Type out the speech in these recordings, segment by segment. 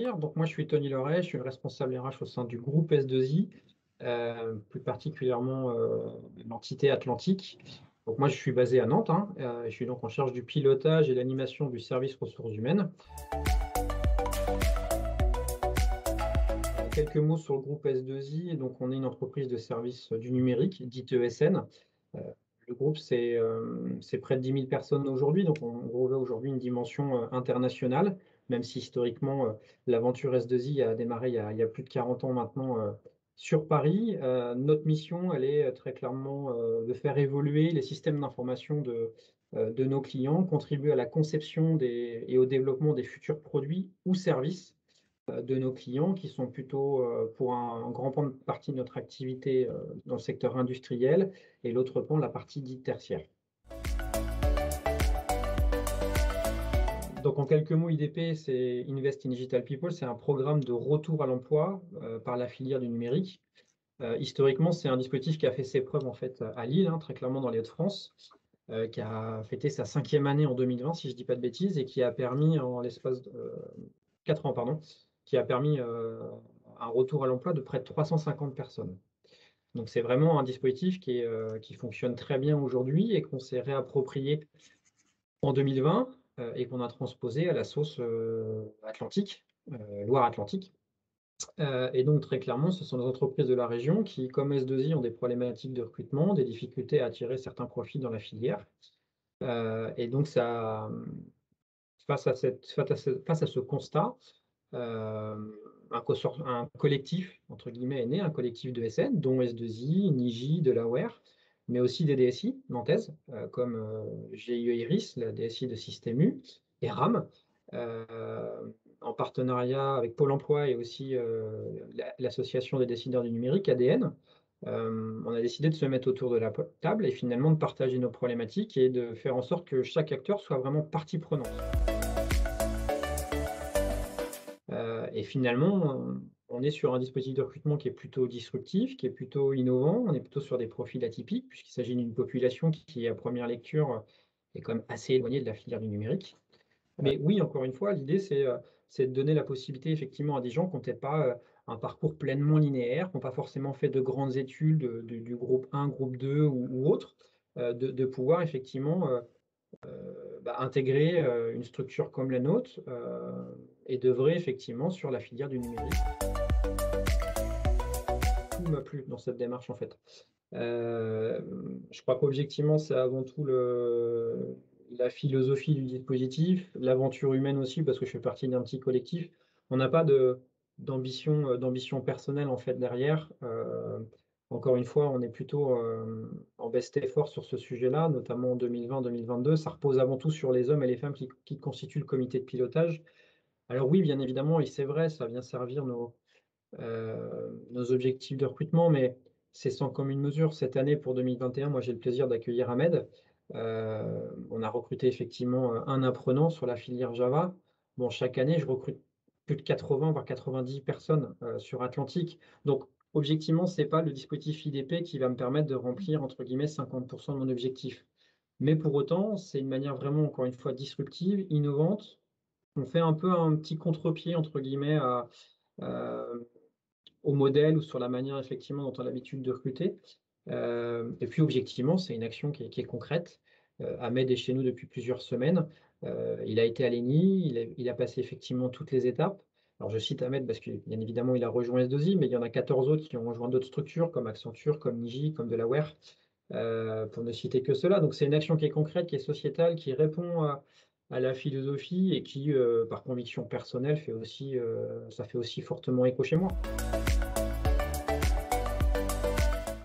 introduire. Donc moi, je suis Tony Loret, je suis le responsable RH au sein du groupe S2I, plus particulièrement l'entité Atlantique. Donc moi, je suis basé à Nantes, hein, je suis donc en charge du pilotage et l'animation du service ressources humaines. Quelques mots sur le groupe S2I. Donc on est une entreprise de services du numérique, dite ESN. Le groupe, c'est près de 10 000 personnes aujourd'hui, donc on revêt aujourd'hui une dimension internationale, même si historiquement, l'aventure S2I a démarré il y a plus de 40 ans maintenant sur Paris. Notre mission, elle est très clairement de faire évoluer les systèmes d'information de nos clients, contribuer à la conception et au développement des futurs produits ou services de nos clients qui sont plutôt pour un grand pan de partie de notre activité dans le secteur industriel et l'autre pan la partie dite tertiaire. Donc en quelques mots, IDP, c'est Invest in Digital People, c'est un programme de retour à l'emploi par la filière du numérique. Historiquement, c'est un dispositif qui a fait ses preuves en fait à Lille, hein, très clairement dans les Hauts-de-France, qui a fêté sa 5e année en 2020, si je ne dis pas de bêtises, et qui a permis en l'espace de 4 ans, pardon, qui a permis un retour à l'emploi de près de 350 personnes. Donc c'est vraiment un dispositif qui fonctionne très bien aujourd'hui et qu'on s'est réapproprié en 2020 et qu'on a transposé à la sauce Atlantique, Loire-Atlantique. Et donc très clairement, ce sont des entreprises de la région qui, comme S2I, ont des problématiques de recrutement, des difficultés à attirer certains profils dans la filière. Et donc ça, face à ce constat, un collectif, entre guillemets, est né, un collectif de SN, dont S2I, Niji, Delaware, mais aussi des DSI nantaises, comme GIE Iris, la DSI de Système U, et RAM, en partenariat avec Pôle emploi et aussi l'association des décideurs du numérique, ADN. On a décidé de se mettre autour de la table et finalement de partager nos problématiques et de faire en sorte que chaque acteur soit vraiment partie prenante. Et finalement, on est sur un dispositif de recrutement qui est plutôt disruptif, qui est plutôt innovant. On est plutôt sur des profils atypiques, puisqu'il s'agit d'une population qui, à première lecture, est quand même assez éloignée de la filière du numérique. Mais oui, encore une fois, l'idée, c'est de donner la possibilité effectivement à des gens qui n'ont peut-être pas un parcours pleinement linéaire, qui n'ont pas forcément fait de grandes études du groupe 1, groupe 2 ou autre, de pouvoir effectivement intégrer une structure comme la nôtre et d'œuvrer effectivement sur la filière du numérique. Tout m'a plu dans cette démarche en fait. Je crois qu'objectivement, c'est avant tout la philosophie du dispositif, l'aventure humaine aussi, parce que je fais partie d'un petit collectif. On n'a pas d'ambition personnelle en fait derrière. Encore une fois, on est plutôt en best effort sur ce sujet-là, notamment en 2020-2022. Ça repose avant tout sur les hommes et les femmes qui constituent le comité de pilotage. Alors oui, bien évidemment, et c'est vrai, ça vient servir nos objectifs de recrutement, mais c'est sans commune mesure. Cette année, pour 2021, moi j'ai le plaisir d'accueillir Ahmed. On a recruté effectivement un apprenant sur la filière Java. Bon, chaque année, je recrute plus de 80, voire 90 personnes sur Atlantique. Donc, objectivement, ce n'est pas le dispositif IDP qui va me permettre de remplir, entre guillemets, 50% de mon objectif. Mais pour autant, c'est une manière vraiment, encore une fois, disruptive, innovante. On fait un peu un petit contre-pied, entre guillemets, au modèle ou sur la manière, effectivement, dont on a l'habitude de recruter. Et puis, objectivement, c'est une action qui est concrète. Ahmed est chez nous depuis plusieurs semaines. Il a été à l'ENI, il a passé effectivement toutes les étapes. Alors, je cite Ahmed parce que, bien évidemment, il a rejoint S2I, mais il y en a 14 autres qui ont rejoint d'autres structures comme Accenture, comme Niji, comme Delaware, pour ne citer que cela. Donc, c'est une action qui est concrète, qui est sociétale, qui répond à la philosophie et qui, par conviction personnelle, ça fait aussi fortement écho chez moi.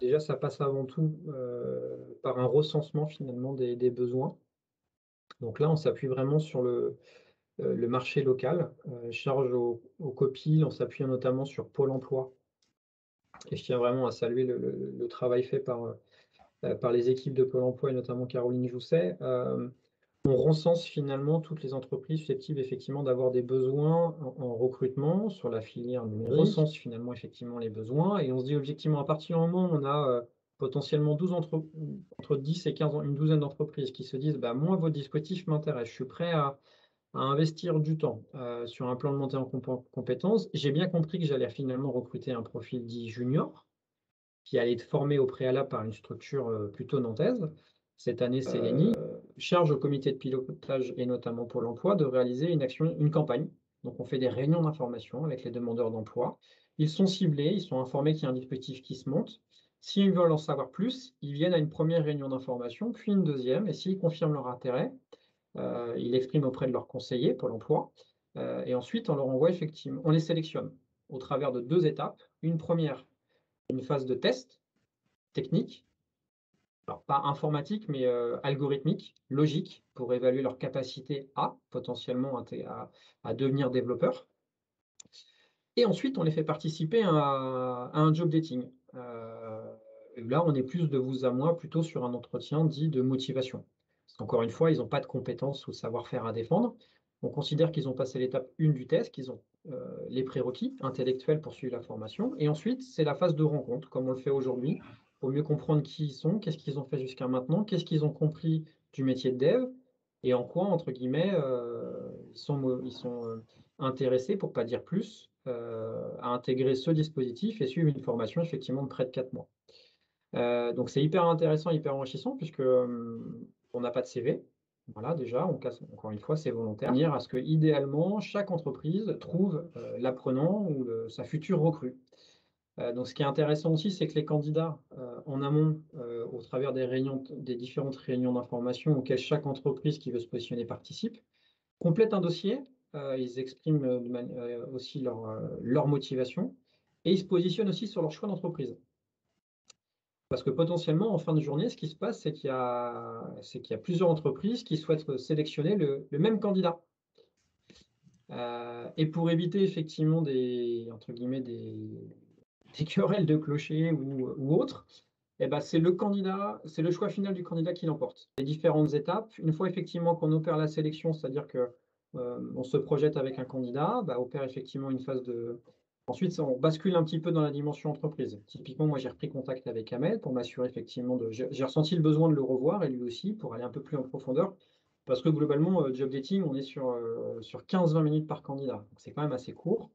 Déjà, ça passe avant tout par un recensement finalement des besoins. Donc là, on s'appuie vraiment sur le marché local, charge au COPIL, on s'appuie notamment sur Pôle emploi. Et je tiens vraiment à saluer le travail fait par les équipes de Pôle emploi et notamment Caroline Jousset. On recense finalement toutes les entreprises susceptibles effectivement d'avoir des besoins en recrutement sur la filière numérique. On recense finalement effectivement les besoins et on se dit objectivement à partir du moment où on a potentiellement entre 10 et 15 ans, une douzaine d'entreprises qui se disent bah, moi votre dispositif m'intéresse, je suis prêt à investir du temps sur un plan de montée en compétences. J'ai bien compris que j'allais finalement recruter un profil dit junior, qui allait être formé au préalable par une structure plutôt nantaise. Cette année, c'est l'ENI, charge au comité de pilotage et notamment Pôle emploi de réaliser une campagne. Donc, on fait des réunions d'information avec les demandeurs d'emploi. Ils sont ciblés, ils sont informés qu'il y a un dispositif qui se monte. S'ils veulent en savoir plus, ils viennent à une première réunion d'information, puis une deuxième, et s'ils confirment leur intérêt, ils l'expriment auprès de leur conseiller Pôle emploi, et ensuite on leur envoie effectivement, on les sélectionne au travers de 2 étapes. Une première, une phase de test technique, alors pas informatique, mais algorithmique, logique, pour évaluer leur capacité à potentiellement à devenir développeur. Et ensuite, on les fait participer à un job dating. Là, on est plus de vous à moi, plutôt sur un entretien dit de motivation. Parce qu'encore une fois, ils n'ont pas de compétences ou de savoir-faire à défendre. On considère qu'ils ont passé l'étape 1 du test, qu'ils ont les prérequis intellectuels pour suivre la formation. Et ensuite, c'est la phase de rencontre, comme on le fait aujourd'hui, pour mieux comprendre qui ils sont, qu'est-ce qu'ils ont fait jusqu'à maintenant, qu'est-ce qu'ils ont compris du métier de dev, et en quoi, entre guillemets, ils sont intéressés, pour pas dire plus, à intégrer ce dispositif et suivre une formation effectivement de près de 4 mois. Donc c'est hyper intéressant, hyper enrichissant, puisque on n'a pas de CV. Voilà, déjà, on casse, encore une fois, c'est volontaire. De manière à ce que, idéalement, chaque entreprise trouve l'apprenant ou sa future recrue. Donc ce qui est intéressant aussi, c'est que les candidats en amont, au travers des différentes réunions d'information auxquelles chaque entreprise qui veut se positionner participe, complètent un dossier, ils expriment aussi leur motivation, et ils se positionnent aussi sur leur choix d'entreprise. Parce que potentiellement, en fin de journée, ce qui se passe, c'est qu'il y a plusieurs entreprises qui souhaitent sélectionner le même candidat. Et pour éviter effectivement entre guillemets, des querelles de clochers ou autres, eh ben, c'est le choix final du candidat qui l'emporte. Les différentes étapes, une fois effectivement qu'on opère la sélection, c'est-à-dire que on se projette avec un candidat, bah, opère effectivement une phase de. Ensuite, on bascule un petit peu dans la dimension entreprise. Typiquement, moi, j'ai repris contact avec Ahmed pour m'assurer effectivement de. J'ai ressenti le besoin de le revoir, et lui aussi, pour aller un peu plus en profondeur. Parce que globalement, job dating, on est sur 15-20 minutes par candidat. Donc c'est quand même assez court.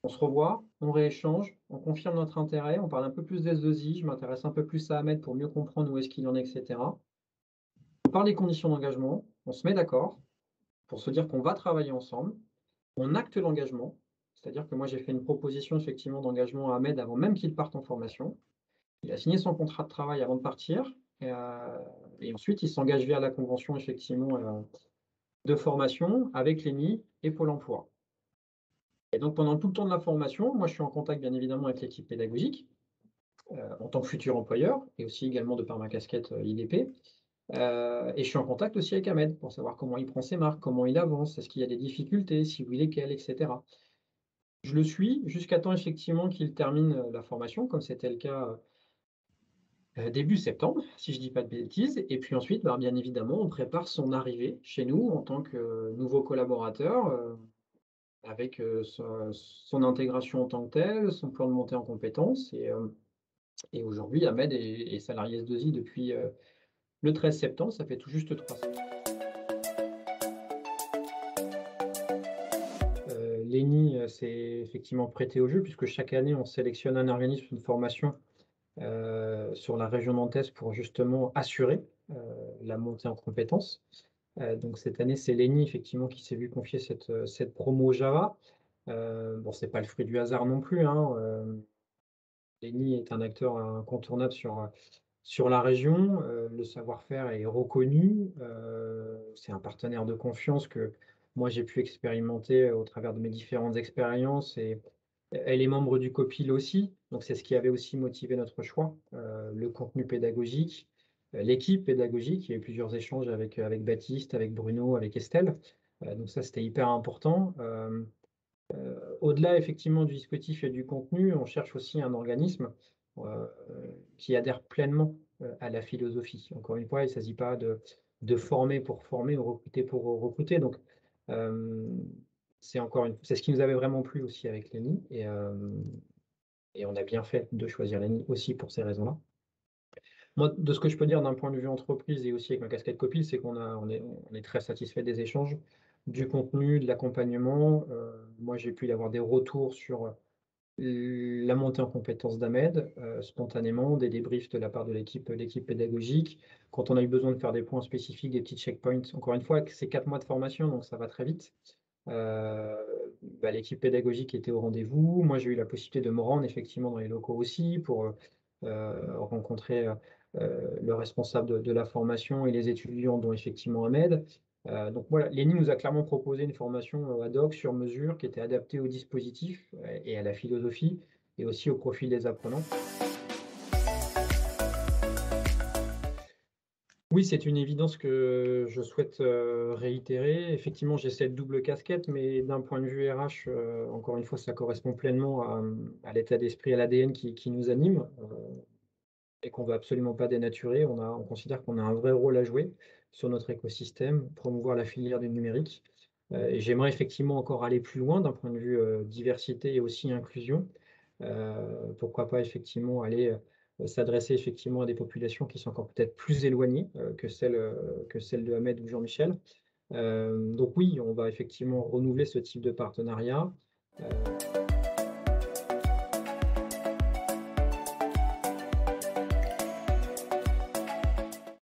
On se revoit, on rééchange, on confirme notre intérêt, on parle un peu plus d'S2I, je m'intéresse un peu plus à Ahmed pour mieux comprendre où est-ce qu'il en est, etc. On parle des conditions d'engagement, on se met d'accord pour se dire qu'on va travailler ensemble, on acte l'engagement, c'est-à-dire que moi j'ai fait une proposition effectivement d'engagement à Ahmed avant même qu'il parte en formation. Il a signé son contrat de travail avant de partir, et ensuite il s'engage via la convention effectivement de formation avec l'ENI et Pôle emploi. Et donc pendant tout le temps de la formation, moi je suis en contact bien évidemment avec l'équipe pédagogique, en tant que futur employeur, et aussi également de par ma casquette IDP. Et je suis en contact aussi avec Ahmed pour savoir comment il prend ses marques, comment il avance, est-ce qu'il y a des difficultés, si oui, lesquelles, etc. Je le suis jusqu'à temps effectivement qu'il termine la formation, comme c'était le cas début septembre, si je ne dis pas de bêtises. Et puis ensuite, bah, bien évidemment, on prépare son arrivée chez nous en tant que nouveau collaborateur, avec son intégration en tant que tel, son plan de montée en compétences. Et aujourd'hui, Ahmed est salarié S2I depuis le 13 septembre, ça fait tout juste 3 semaines. L'ENI s'est effectivement prêté au jeu, puisque chaque année, on sélectionne un organisme de formation sur la région nantaise pour justement assurer la montée en compétences. Donc cette année, c'est l'ENI effectivement qui s'est vu confier cette promo Java. Bon, c'est pas le fruit du hasard non plus, hein. L'ENI est un acteur incontournable sur la région. Le savoir-faire est reconnu. C'est un partenaire de confiance que moi j'ai pu expérimenter au travers de mes différentes expériences, et elle est membre du COPIL aussi. Donc c'est ce qui avait aussi motivé notre choix, le contenu pédagogique, l'équipe pédagogique. Il y a eu plusieurs échanges avec Baptiste, avec Bruno, avec Estelle. Donc ça, c'était hyper important. Au-delà effectivement du dispositif et du contenu, on cherche aussi un organisme euh, qui adhère pleinement à la philosophie. Encore une fois, il ne s'agit pas de former pour former ou recruter pour recruter. Donc, c'est ce qui nous avait vraiment plu aussi avec l'ENI, et on a bien fait de choisir l'ENI aussi pour ces raisons-là. Moi, de ce que je peux dire d'un point de vue entreprise et aussi avec ma casquette copil, c'est on est très satisfait des échanges. du contenu, de l'accompagnement. Moi, j'ai pu y avoir des retours sur la montée en compétences d'Ahmed, spontanément, des débriefs de la part de l'équipe pédagogique. Quand on a eu besoin de faire des points spécifiques, des petits checkpoints, encore une fois, c'est 4 mois de formation, donc ça va très vite. Euh, L'équipe pédagogique était au rendez-vous. Moi, j'ai eu la possibilité de me rendre effectivement dans les locaux aussi pour rencontrer le responsable de la formation et les étudiants, dont effectivement Ahmed. Donc voilà, Lenny nous a clairement proposé une formation ad hoc sur mesure qui était adaptée au dispositif et à la philosophie et aussi au profil des apprenants. Oui, c'est une évidence que je souhaite réitérer. Effectivement, j'ai cette double casquette, mais d'un point de vue RH, encore une fois, ça correspond pleinement à l'état d'esprit, à l'ADN qui nous anime et qu'on ne veut absolument pas dénaturer. On considère qu'on a un vrai rôle à jouer sur notre écosystème, promouvoir la filière du numérique. Et j'aimerais effectivement encore aller plus loin d'un point de vue diversité et aussi inclusion. Pourquoi pas effectivement aller s'adresser effectivement à des populations qui sont encore peut-être plus éloignées que celles de Ahmed ou Jean-Michel. Donc oui, on va effectivement renouveler ce type de partenariat.